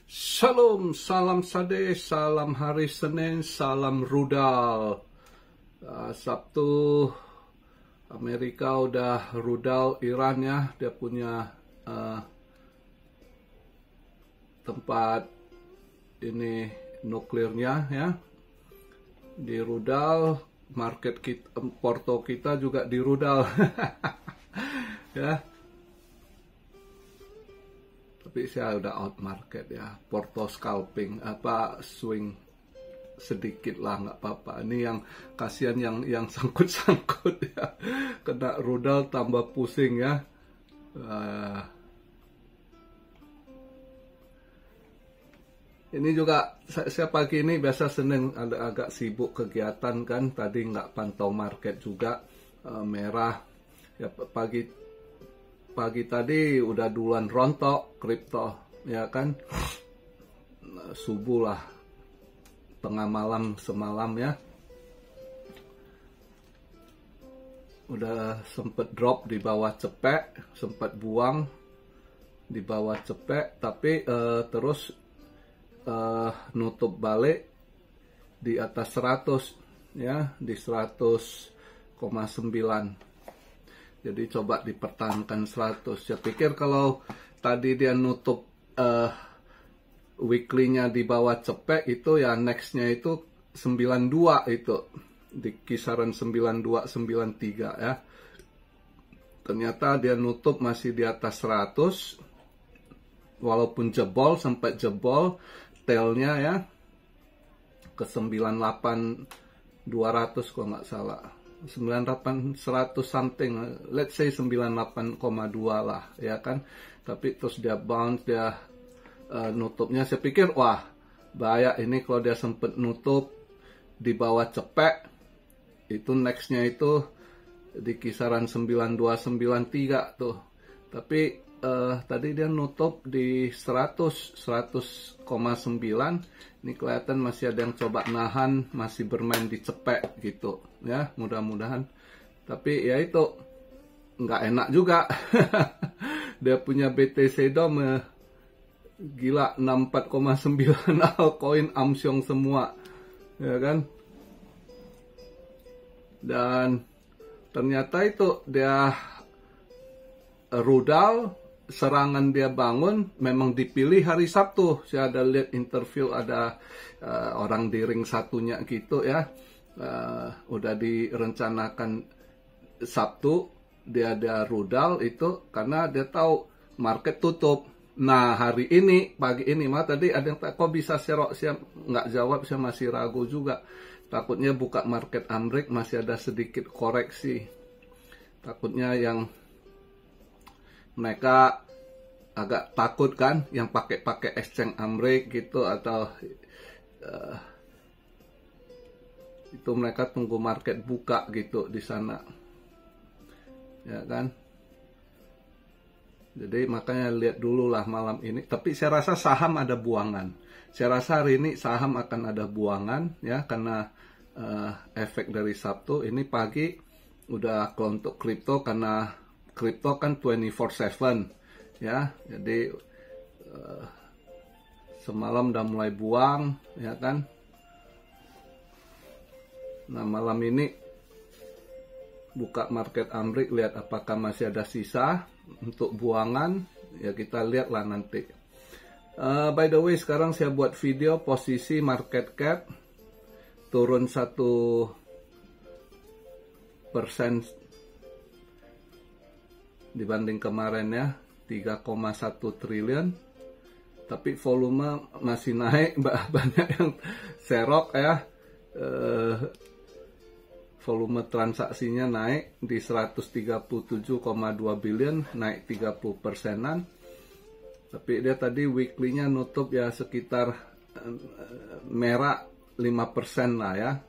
Shalom, salam sade, salam hari Senin, salam rudal. Sabtu Amerika udah rudal Iran ya, dia punya tempat ini nuklirnya ya. Di rudal, market kita, porto kita juga di rudal. Ya. Tapi saya udah out market ya, porto scalping, swing sedikit lah nggak apa-apa. Ini yang kasihan yang sangkut-sangkut ya, kena rudal tambah pusing ya. Ini juga saya pagi ini biasa Senin ada agak sibuk kegiatan kan, tadi nggak pantau market juga, merah ya. Pagi tadi udah duluan rontok kripto ya kan, subuh lah, tengah malam semalam ya udah sempet drop di bawah cepek, sempat buang di bawah cepek, tapi terus nutup balik di atas 100 ya, di 100,9. Jadi coba dipertahankan 100. Saya pikir kalau tadi dia nutup weekly-nya di bawah cepek itu ya, next-nya itu 92 itu. Di kisaran 92-93 ya. Ternyata dia nutup masih di atas 100. Walaupun jebol, sempat jebol tail-nya ya ke 98 200 kalau nggak salah. 98 100 something, let's say 98,2 lah ya kan. Tapi terus dia bounce, dia nutupnya, saya pikir wah bahaya ini kalau dia sempet nutup di bawah cepek, itu nextnya itu di kisaran 92-93 tuh. Tapi tadi dia nutup di 100,9. Ini kelihatan masih ada yang coba nahan, masih bermain di cepek gitu ya, mudah-mudahan. Tapi ya itu nggak enak juga. Dia punya BTC DOM gila 64,9 altcoin amsyong semua ya kan. Dan ternyata itu dia rudal, serangan dia bangun memang dipilih hari Sabtu. Saya ada lihat interview, ada orang di ring satunya gitu ya, udah direncanakan Sabtu dia ada rudal itu karena dia tahu market tutup. Nah hari ini pagi ini mah tadi ada yang kok bisa serok, saya nggak jawab, saya masih ragu juga. Takutnya buka market Amrik masih ada sedikit koreksi, takutnya yang mereka agak takut kan, yang pakai exchange Amrik gitu, atau itu mereka tunggu market buka gitu di sana ya kan. Jadi makanya lihat dulu lah malam ini. Tapi saya rasa saham ada buangan, saya rasa hari ini saham akan ada buangan ya, karena efek dari Sabtu. Ini pagi udah untuk kripto, karena kripto kan 24/7 ya, jadi semalam udah mulai buang ya kan. Nah malam ini buka market Amrik, lihat apakah masih ada sisa untuk buangan ya, kita lihat lah nanti. By the way, sekarang saya buat video posisi market cap turun 1% dibanding kemarin ya, 3,1 triliun. Tapi volume masih naik, banyak yang serok ya. Volume transaksinya naik di 137,2 billion, naik 30%-an. Tapi dia tadi weekly-nya nutup ya sekitar merah 5% lah ya.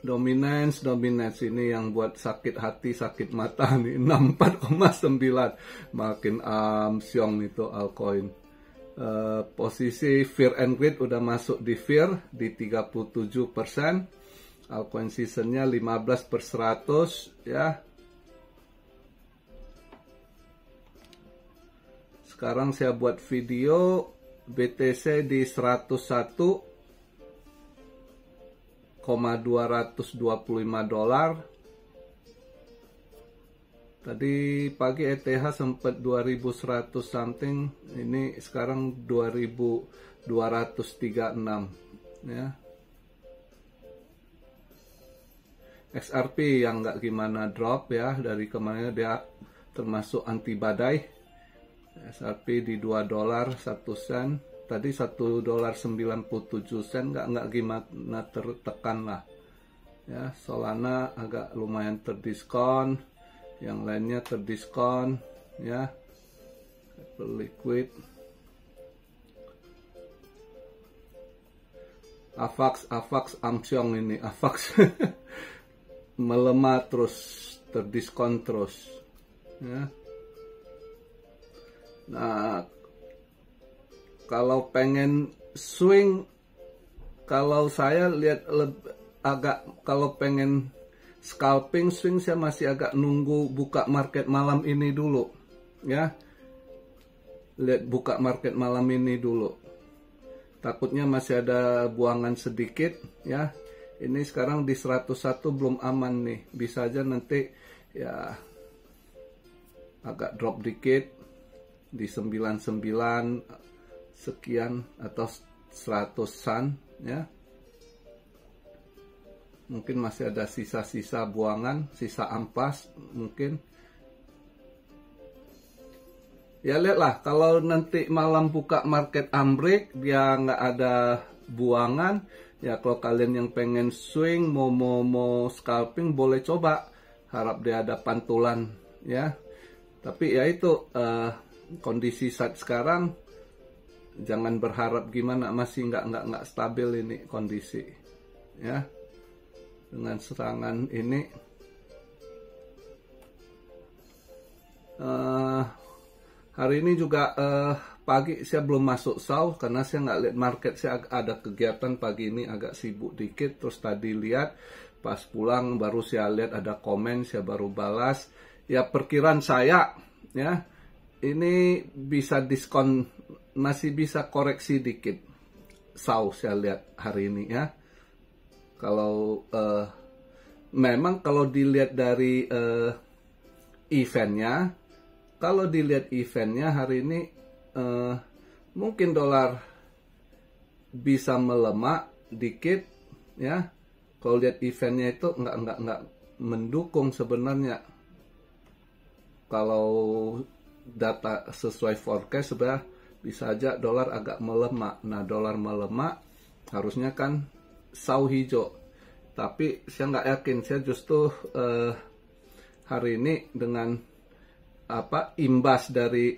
Dominance ini yang buat sakit hati, sakit mata nih, 64,9, makin siong itu altcoin. Posisi Fear and Greed udah masuk di Fear di 37%, altcoin seasonnya 15/100 ya. Sekarang saya buat video BTC di 101,225 dolar. Tadi pagi ETH sempat 2100 something, ini sekarang 2236 ya. XRP yang nggak gimana drop ya, dari kemarin dia termasuk anti badai. XRP di 2 dolar 1 sen, tadi 1 dolar 97 sen, nggak gimana tertekan lah ya. Solana agak lumayan terdiskon, yang lainnya terdiskon ya. Liquid, AVAX Amsyong ini AVAX melemah terus, terdiskon terus ya. Nah, kalau pengen swing, kalau saya lihat kalau pengen scalping swing, saya masih agak nunggu buka market malam ini dulu ya. Lihat buka market malam ini dulu, takutnya masih ada buangan sedikit ya. Ini sekarang di 101 belum aman nih, bisa aja nanti ya agak drop dikit di 99 sekian atau 100-an ya. Mungkin masih ada sisa-sisa buangan, sisa ampas mungkin. Ya lihatlah, kalau nanti malam buka market ambrek, dia nggak ada buangan, ya kalau kalian yang pengen swing, mau scalping, boleh coba. Harap dia ada pantulan ya. Tapi ya itu kondisi saat sekarang, jangan berharap gimana, masih nggak stabil ini kondisi ya. Dengan serangan ini hari ini juga pagi saya belum masuk saw karena saya nggak lihat market. Saya ada kegiatan pagi ini, agak sibuk dikit. Terus tadi lihat pas pulang baru saya lihat ada komen, saya baru balas. Ya perkiraan saya ya, ini bisa diskon, masih bisa koreksi dikit saw saya lihat hari ini ya. Kalau memang kalau dilihat dari eventnya, kalau dilihat eventnya hari ini mungkin dolar bisa melemah dikit ya. Kalau lihat eventnya itu nggak mendukung sebenarnya. Kalau data sesuai forecast sebenarnya bisa aja dolar agak melemah. Nah, dolar melemah harusnya kan saw hijau. Tapi saya nggak yakin. Saya justru hari ini dengan imbas dari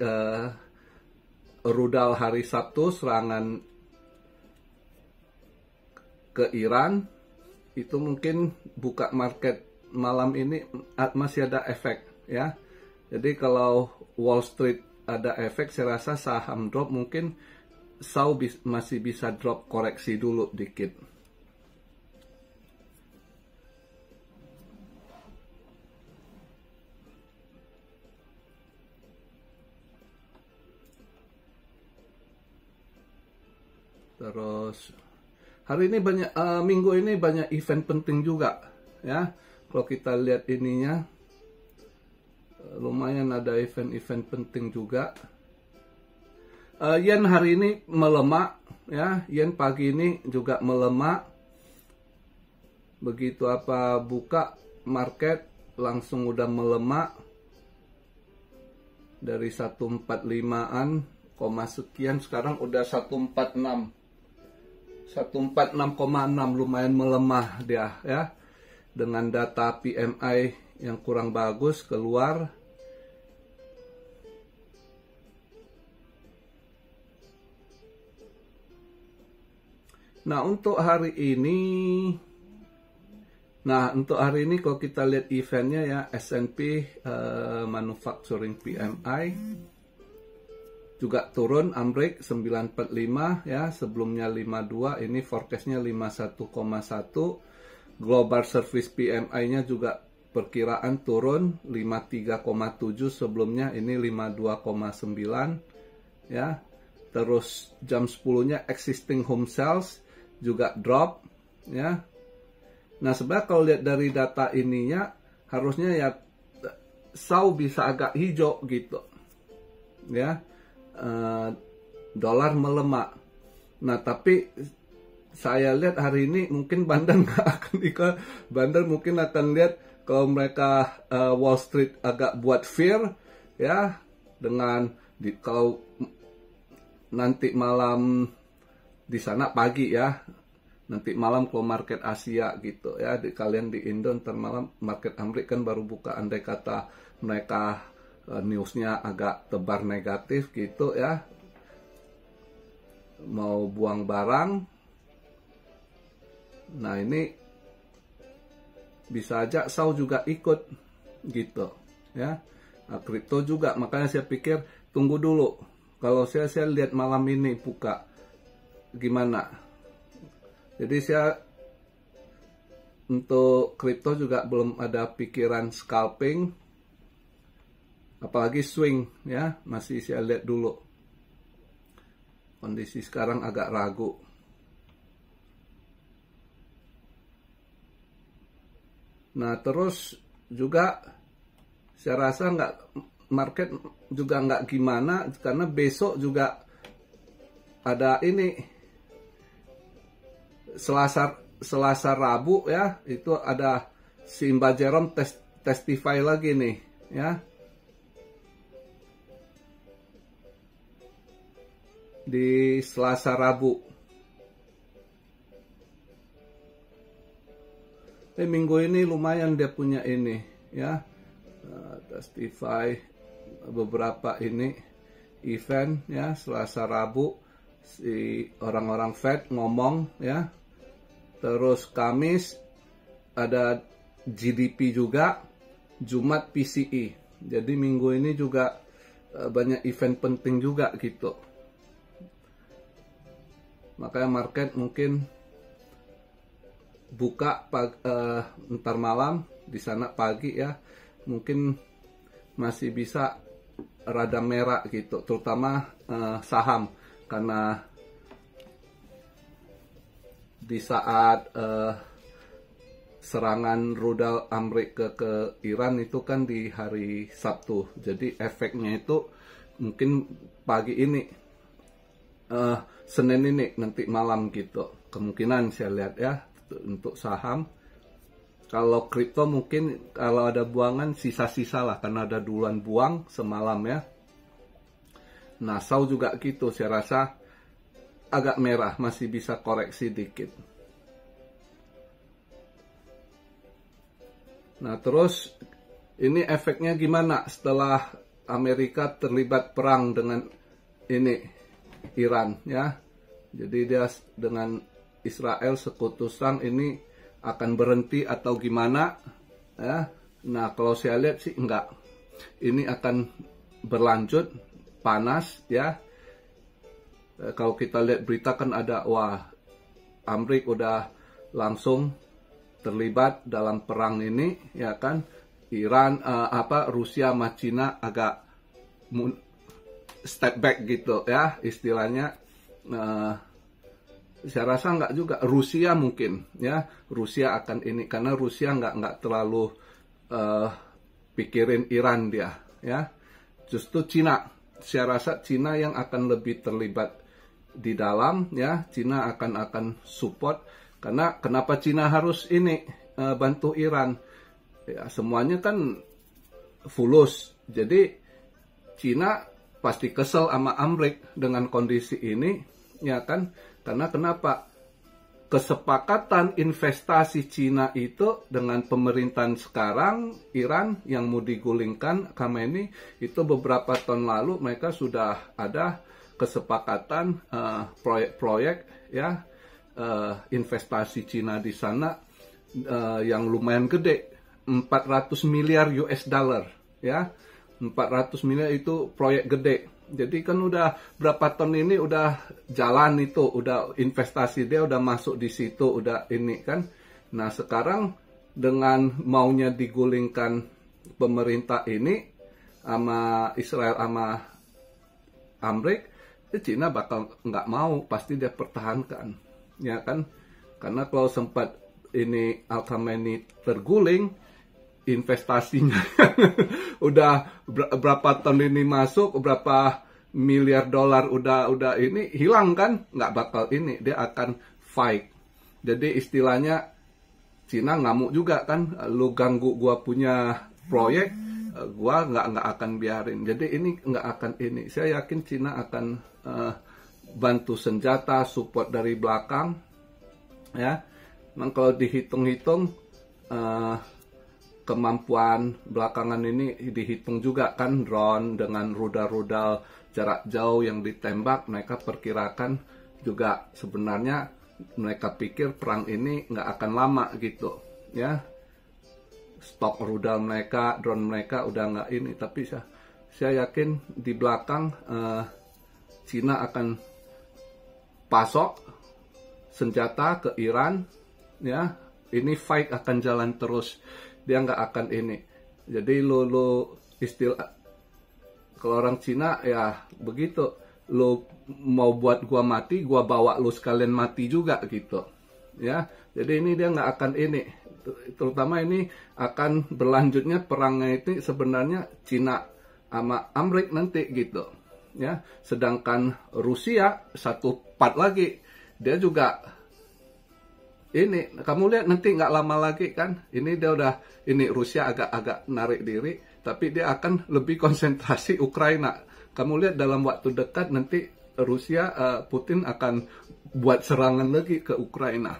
rudal hari Sabtu, serangan ke Iran, itu mungkin buka market malam ini masih ada efek ya. Jadi kalau Wall Street ada efek, saya rasa saham drop, mungkin saw masih bisa drop, koreksi dulu dikit. Terus hari ini banyak, minggu ini banyak event penting juga ya. Kalau kita lihat ininya, lumayan ada event-event penting juga. Yen hari ini melemah ya, yen pagi ini juga melemah. Begitu buka market langsung udah melemah dari 145-an koma sekian, sekarang udah 146. 146,6, lumayan melemah dia ya. Dengan data PMI yang kurang bagus keluar. Nah, untuk hari ini kalau kita lihat eventnya ya, S&P Manufacturing PMI juga turun, ambrek 945 ya, sebelumnya 52, ini forecastnya 51,1. Global Service PMI-nya juga perkiraan turun 53,7, sebelumnya ini 52,9 ya. Terus jam 10-nya existing home sales juga drop, ya. Nah, sebenarnya kalau lihat dari data ininya harusnya ya Dow bisa agak hijau gitu, ya. Dolar melemah. Nah, tapi saya lihat hari ini mungkin Bandar nggak akan ikut. Bandar mungkin akan lihat kalau mereka Wall Street agak buat fear, ya, dengan kalau nanti malam di sana pagi, ya, nanti malam kalau market Asia gitu, ya, kalian di Indo ntar malam market Amerika kan baru buka, andai kata mereka newsnya agak tebar negatif gitu, ya, mau buang barang. Nah, ini bisa aja Dow juga ikut gitu, ya. Nah, kripto juga, makanya saya pikir tunggu dulu. Kalau saya lihat malam ini buka gimana. Jadi saya untuk kripto juga belum ada pikiran scalping, apalagi swing, ya, masih saya lihat dulu. Kondisi sekarang agak ragu. Nah, terus juga saya rasa market juga nggak gimana, karena besok juga ada ini Selasa Rabu, ya, itu ada si Mbak Jerome testify lagi nih, ya, di Selasa Rabu. Minggu ini lumayan dia punya ini, ya, testify beberapa ini event, ya. Selasa Rabu si orang-orang Fed ngomong, ya. Terus Kamis ada GDP juga, Jumat PCE. Jadi minggu ini juga banyak event penting juga gitu. Makanya market mungkin buka ntar malam di sana pagi, ya, mungkin masih bisa rada merah gitu, terutama saham, karena di saat serangan rudal Amerika ke Iran itu kan di hari Sabtu, jadi efeknya itu mungkin pagi ini, Senin ini, nanti malam gitu, kemungkinan saya lihat, ya, untuk saham. Kalau kripto mungkin kalau ada buangan sisa-sisa lah, karena ada duluan buang semalam, ya. Nah, Dow juga gitu, saya rasa agak merah, masih bisa koreksi dikit. Nah, terus ini efeknya gimana setelah Amerika terlibat perang dengan ini Iran, ya. Jadi dia dengan Israel sekutu sang ini akan berhenti atau gimana, ya. Nah, kalau saya lihat sih enggak, ini akan berlanjut panas, ya. Kalau kita lihat berita kan ada, wah, Amerika udah langsung terlibat dalam perang ini, ya kan. Iran Rusia sama Cina agak step back gitu, ya, istilahnya. Saya rasa nggak juga, Rusia mungkin, ya, Rusia akan ini, karena Rusia nggak terlalu pikirin Iran dia, ya. Justru Cina, saya rasa Cina yang akan lebih terlibat di dalam, ya. Cina akan support, karena kenapa Cina harus ini bantu Iran, ya, semuanya kan fulus, jadi Cina pasti kesel sama Amerika dengan kondisi ini, ya kan. Karena kenapa? Kesepakatan investasi Cina itu dengan pemerintahan sekarang, Iran yang mau digulingkan Khamenei, itu beberapa tahun lalu mereka sudah ada kesepakatan proyek-proyek, ya, investasi Cina di sana yang lumayan gede, 400 miliar US dollar, ya. 400 miliar itu proyek gede. Jadi kan udah berapa tahun ini udah jalan itu, udah investasi dia udah masuk di situ, udah ini kan. Nah, sekarang dengan maunya digulingkan pemerintah ini sama Israel sama Amerika, Cina bakal nggak mau, pasti dia pertahankan, ya kan? Karena kalau sempat ini Alkama ini terguling, investasinya udah berapa ton ini masuk, berapa miliar dolar udah ini hilang kan, nggak bakal ini, dia akan fight. Jadi istilahnya Cina ngamuk juga kan, lu ganggu gua punya proyek, gua nggak akan biarin. Jadi ini nggak akan ini. Saya yakin Cina akan bantu senjata, support dari belakang, ya. Memang kalau dihitung-hitung kemampuan belakangan ini dihitung juga kan, drone dengan rudal-rudal jarak jauh yang ditembak, mereka perkirakan juga sebenarnya mereka pikir perang ini nggak akan lama gitu, ya. Stok rudal mereka, drone mereka udah nggak ini, tapi saya yakin di belakang Cina akan pasok senjata ke Iran, ya. Ini fight akan jalan terus, dia nggak akan ini. Jadi lo istilah kalau orang Cina ya begitu, lo mau buat gua mati, gua bawa lo sekalian mati juga gitu, ya. Jadi ini dia nggak akan ini, terutama ini akan berlanjutnya perangnya itu sebenarnya Cina sama Amerika nanti gitu, ya. Sedangkan Rusia satu part lagi, dia juga ini, kamu lihat nanti nggak lama lagi kan, ini dia udah ini Rusia agak narik diri, tapi dia akan lebih konsentrasi Ukraina. Kamu lihat dalam waktu dekat nanti Rusia, Putin akan buat serangan lagi ke Ukraina,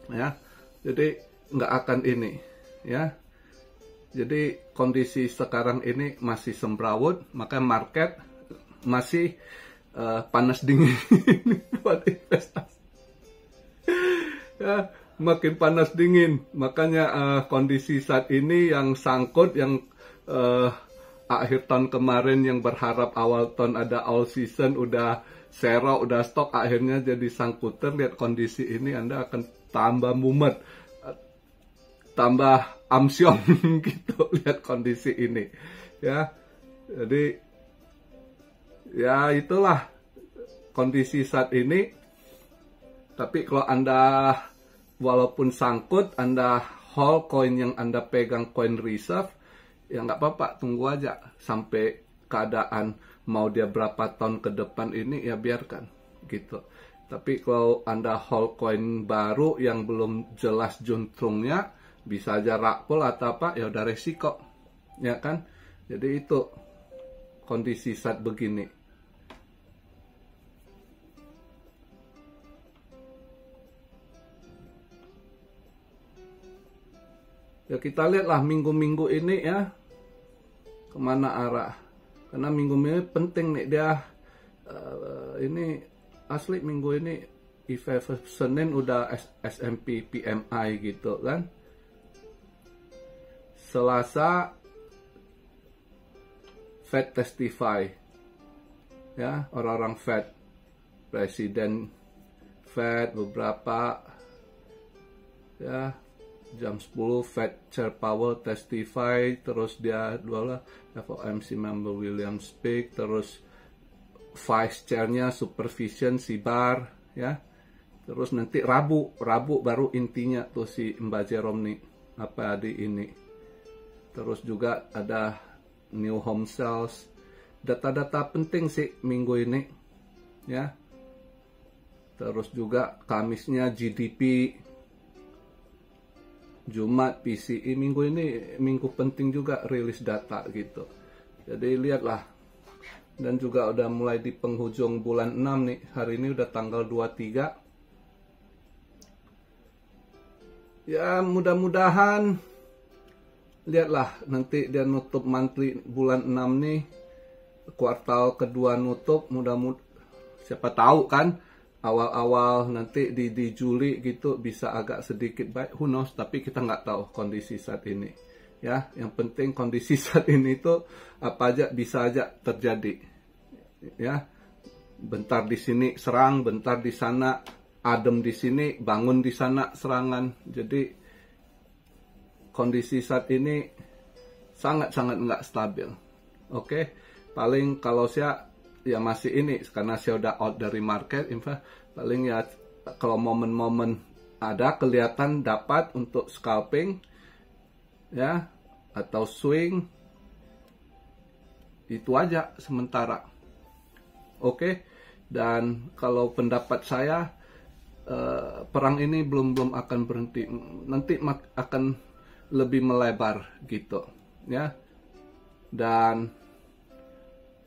ya. Jadi nggak akan ini, ya. Jadi kondisi sekarang ini masih semrawut, maka market masih panas dingin buat investasi. Ya, makin panas dingin, makanya kondisi saat ini yang sangkut, yang akhir tahun kemarin yang berharap awal tahun ada all season, udah serok, udah stok, akhirnya jadi sangkuter. Lihat kondisi ini, Anda akan tambah mumet, tambah amsyong gitu, lihat kondisi ini, ya. Jadi ya itulah kondisi saat ini. Tapi kalau Anda walaupun sangkut, Anda hold koin yang Anda pegang, koin reserve, ya nggak apa-apa, tunggu aja sampai keadaan mau dia berapa tahun ke depan ini, ya biarkan gitu. Tapi kalau Anda hold koin baru yang belum jelas juntrungnya, bisa aja rakpol atau apa, ya udah resiko, ya kan. Jadi itu kondisi saat begini. Ya kita lihatlah minggu-minggu ini ya, kemana arah. Karena minggu-minggu ini penting nih dia, ini asli minggu ini IFF Senin udah S&P PMI gitu kan. Selasa Fed testify, ya, orang-orang Fed, Presiden Fed beberapa, ya. Jam 10 Fed Chair Powell testify, terus dia FOMC member William speak, terus Vice Chairnya Supervision si Barr, ya. Terus nanti Rabu baru intinya tuh si Mbak Jerome nih apa di ini. Terus juga ada new home sales, data-data penting sih minggu ini, ya. Terus juga Kamisnya GDP, Jumat PCE, minggu ini minggu penting juga rilis data gitu. Jadi lihatlah. Dan juga udah mulai di penghujung bulan 6 nih. Hari ini udah tanggal 23. Ya mudah-mudahan, lihatlah nanti dia nutup monthly bulan 6 nih. Kuartal kedua nutup, mudah-mudahan siapa tahu kan, awal-awal nanti di Juli gitu bisa agak sedikit baik, who knows, tapi kita nggak tahu kondisi saat ini, ya. Yang penting kondisi saat ini itu apa aja bisa aja terjadi, ya. Bentar di sini serang, bentar di sana adem, di sini bangun, di sana serangan. Jadi kondisi saat ini sangat-sangat nggak stabil. Oke, paling kalau saya ya masih ini karena saya udah out dari market, paling ya kalau momen-momen ada kelihatan dapat untuk scalping ya atau swing, itu aja sementara. Oke. Dan kalau pendapat saya, perang ini belum akan berhenti, nanti akan lebih melebar gitu ya, dan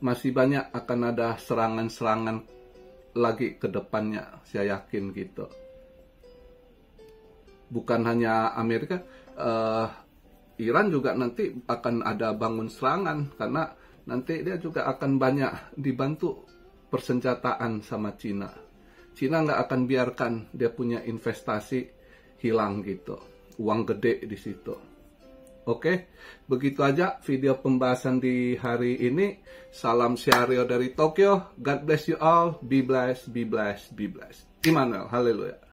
masih banyak akan ada serangan-serangan lagi ke depannya, saya yakin gitu. Bukan hanya Amerika, Iran juga nanti akan ada bangun serangan, karena nanti dia juga akan banyak dibantu persenjataan sama Cina. Cina nggak akan biarkan dia punya investasi hilang gitu, uang gede di situ. Oke, begitu aja video pembahasan di hari ini. Salam Syario dari Tokyo. God bless you all. Be blessed, be blessed, be blessed. Immanuel, haleluya.